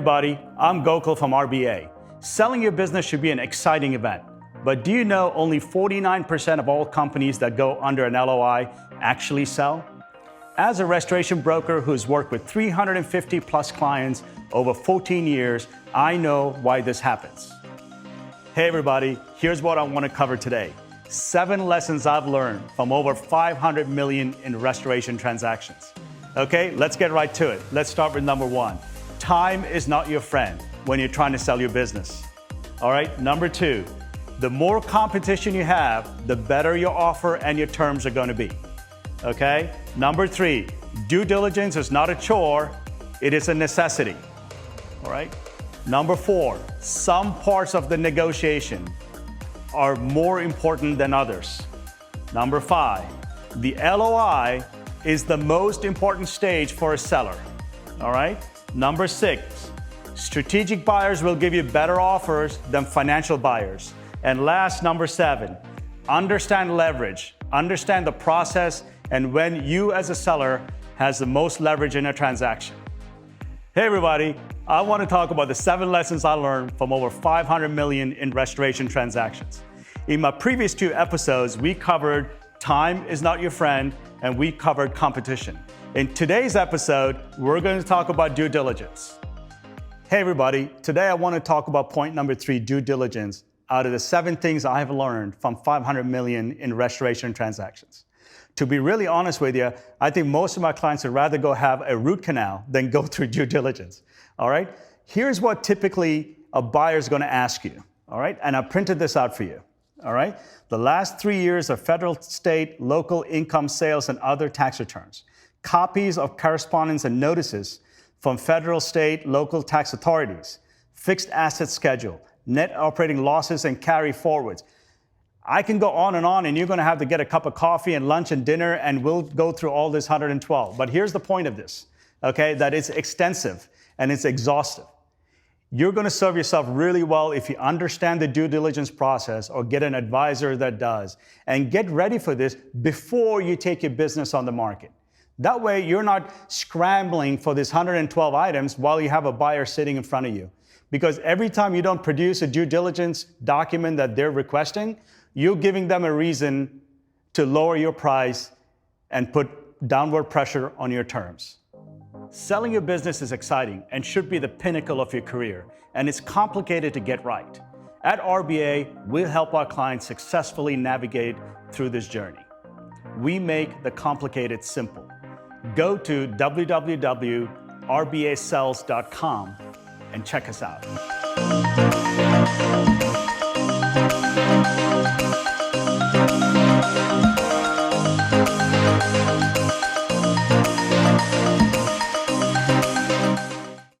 everybody, I'm Gokul from RBA. Selling your business should be an exciting event. But do you know only 49% of all companies that go under an LOI actually sell? As a restoration broker who's worked with 350 plus clients over 14 years, I know why this happens. Hey everybody, here's what I want to cover today. 7 lessons I've learned from over 500 million in restoration transactions. Okay, let's get right to it. Let's start with number 1. Time is not your friend when you're trying to sell your business. All right, number 2, the more competition you have, the better your offer and your terms are going to be. Okay, number 3, due diligence is not a chore, it is a necessity. All right, number 4, some parts of the negotiation are more important than others. Number 5, the LOI is the most important stage for a seller. All right, number 6, strategic buyers will give you better offers than financial buyers. And last, number 7, understand leverage, understand the process and when you as a seller has the most leverage in a transaction. Hey everybody, I want to talk about the 7 lessons I learned from over 500 million in restoration transactions. In my previous 2 episodes, we covered time is not your friend and we covered competition. In today's episode, we're going to talk about due diligence. Hey everybody, today I want to talk about point number 3, due diligence, out of the 7 things I have learned from 500 million in restoration transactions. To be really honest with you, I think most of my clients would rather go have a root canal than go through due diligence. All right? Here's what typically a buyer is going to ask you. All right? And I printed this out for you. All right? The last 3 years of federal, state, local income sales and other tax returns. Copies of correspondence and notices from federal, state, local tax authorities. Fixed asset schedule. Net operating losses and carry forwards. I can go on and you're going to have to get a cup of coffee and lunch and dinner and we'll go through all this 112. But here's the point of this, okay, that it's extensive and it's exhaustive. You're going to serve yourself really well if you understand the due diligence process or get an advisor that does. And get ready for this before you take your business on the market. That way you're not scrambling for this 112 items while you have a buyer sitting in front of you. Because every time you don't produce a due diligence document that they're requesting, you're giving them a reason to lower your price and put downward pressure on your terms. Selling your business is exciting and should be the pinnacle of your career, and it's complicated to get right. At RBA, we'll help our clients successfully navigate through this journey. We make the complicated simple. Go to www.rbasells.com and check us out.